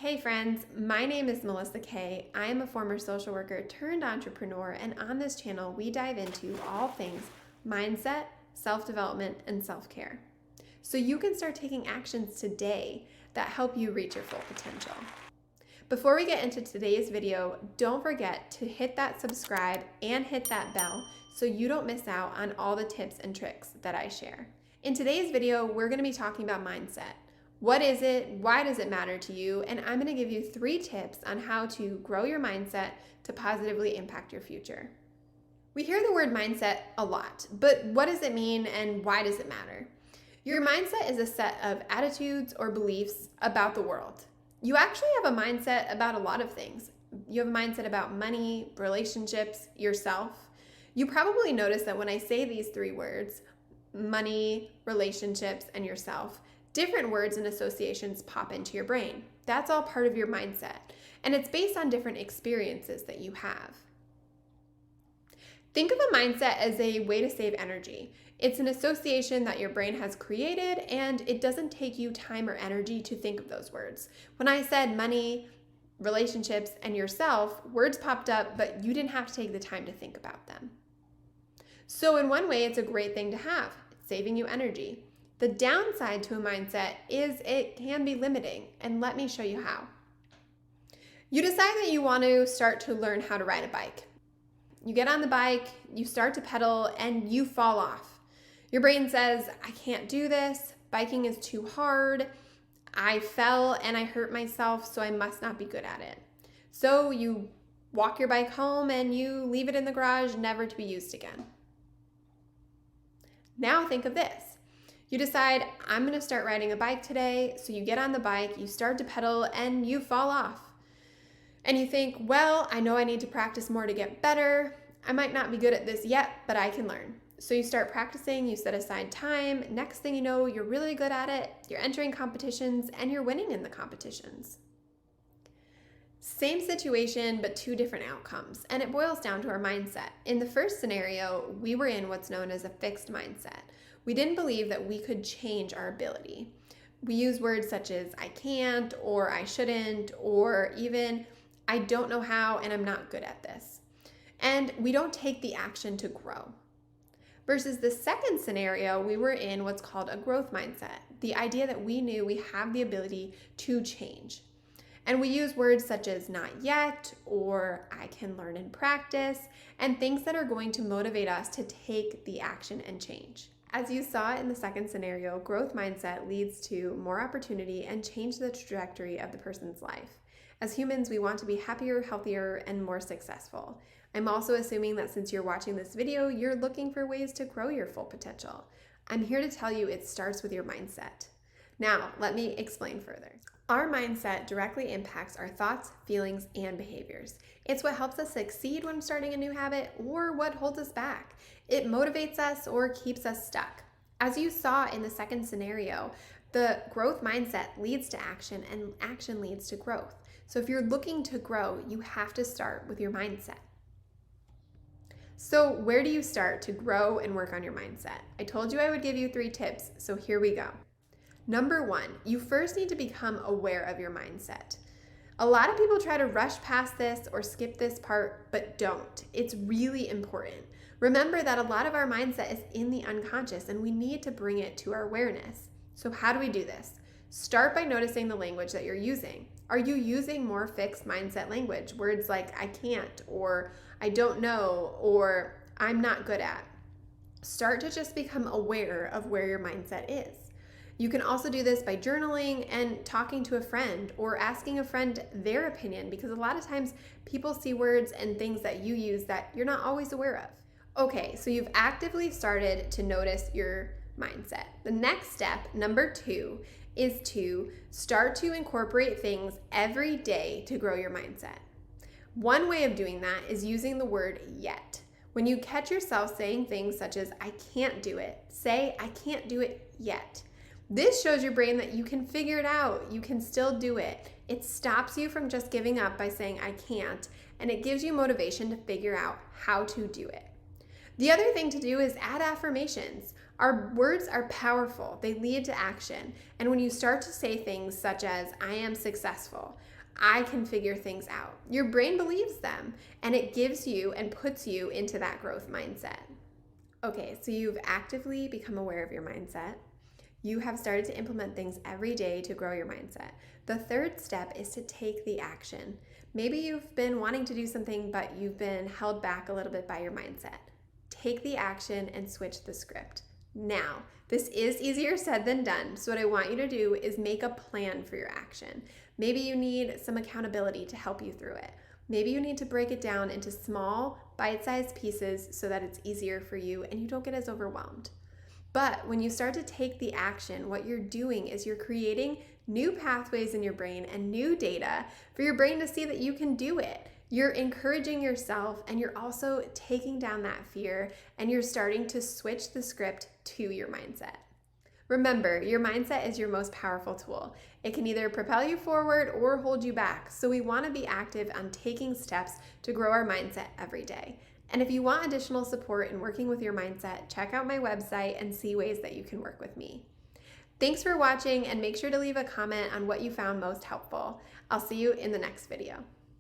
Hey friends, my name is Melissa Kay. I am a former social worker turned entrepreneur, and on this channel, we dive into all things mindset, self-development, and self-care. So you can start taking actions today that help you reach your full potential. Before we get into today's video, don't forget to hit that subscribe and hit that bell so you don't miss out on all the tips and tricks that I share. In today's video, we're going to be talking about mindset. What is it? Why does it matter to you? And I'm going to give you 3 tips on how to grow your mindset to positively impact your future. We hear the word mindset a lot, but what does it mean and why does it matter? Your mindset is a set of attitudes or beliefs about the world. You actually have a mindset about a lot of things. You have a mindset about money, relationships, yourself. You probably notice that when I say these 3 words, money, relationships, and yourself, different words and associations pop into your brain. That's all part of your mindset, and it's based on different experiences that you have. Think of a mindset as a way to save energy. It's an association that your brain has created, and it doesn't take you time or energy to think of those words. When I said money, relationships, and yourself, words popped up, but you didn't have to take the time to think about them. So in one way, it's a great thing to have. It's saving you energy. The downside to a mindset is it can be limiting, and let me show you how. You decide that you want to start to learn how to ride a bike. You get on the bike, you start to pedal, and you fall off. Your brain says, I can't do this, biking is too hard, I fell and I hurt myself, so I must not be good at it. So you walk your bike home and you leave it in the garage, never to be used again. Now think of this. You decide, I'm going to start riding a bike today, so you get on the bike, you start to pedal, and you fall off. And you think, well, I know I need to practice more to get better. I might not be good at this yet, but I can learn. So you start practicing, you set aside time. Next thing you know, you're really good at it. You're entering competitions, and you're winning in the competitions. Same situation, but 2 different outcomes, and it boils down to our mindset. In the first scenario, we were in what's known as a fixed mindset. We didn't believe that we could change our ability. We use words such as I can't, or I shouldn't, or even I don't know how and I'm not good at this. And we don't take the action to grow. Versus the second scenario, we were in what's called a growth mindset, the idea that we knew we have the ability to change. And we use words such as not yet, or I can learn and practice, and things that are going to motivate us to take the action and change. As you saw in the second scenario, growth mindset leads to more opportunity and change the trajectory of the person's life. As humans, we want to be happier, healthier, and more successful. I'm also assuming that since you're watching this video, you're looking for ways to grow your full potential. I'm here to tell you it starts with your mindset. Now, let me explain further. Our mindset directly impacts our thoughts, feelings, and behaviors. It's what helps us succeed when starting a new habit or what holds us back. It motivates us or keeps us stuck. As you saw in the second scenario, the growth mindset leads to action and action leads to growth. So if you're looking to grow, you have to start with your mindset. So where do you start to grow and work on your mindset? I told you I would give you 3 tips, so here we go. Number 1, you first need to become aware of your mindset. A lot of people try to rush past this or skip this part, but don't. It's really important. Remember that a lot of our mindset is in the unconscious and we need to bring it to our awareness. So how do we do this? Start by noticing the language that you're using. Are you using more fixed mindset language? Words like I can't, or I don't know, or I'm not good at. Start to just become aware of where your mindset is. You can also do this by journaling and talking to a friend or asking a friend their opinion, because a lot of times people see words and things that you use that you're not always aware of. Okay, so you've actively started to notice your mindset. The next step, number 2, is to start to incorporate things every day to grow your mindset. One way of doing that is using the word yet. When you catch yourself saying things such as I can't do it, say I can't do it yet. This shows your brain that you can figure it out. You can still do it. It stops you from just giving up by saying I can't, and it gives you motivation to figure out how to do it. The other thing to do is add affirmations. Our words are powerful, they lead to action. And when you start to say things such as, I am successful, I can figure things out, your brain believes them and it gives you and puts you into that growth mindset. Okay, so you've actively become aware of your mindset. You have started to implement things every day to grow your mindset. The third step is to take the action. Maybe you've been wanting to do something, but you've been held back a little bit by your mindset. Take the action and switch the script. Now, this is easier said than done, so what I want you to do is make a plan for your action. Maybe you need some accountability to help you through it. Maybe you need to break it down into small, bite-sized pieces so that it's easier for you and you don't get as overwhelmed. But when you start to take the action, what you're doing is you're creating new pathways in your brain and new data for your brain to see that you can do it. You're encouraging yourself and you're also taking down that fear and you're starting to switch the script to your mindset. Remember, your mindset is your most powerful tool. It can either propel you forward or hold you back. So we want to be active on taking steps to grow our mindset every day. And if you want additional support in working with your mindset, check out my website and see ways that you can work with me. Thanks for watching and make sure to leave a comment on what you found most helpful. I'll see you in the next video.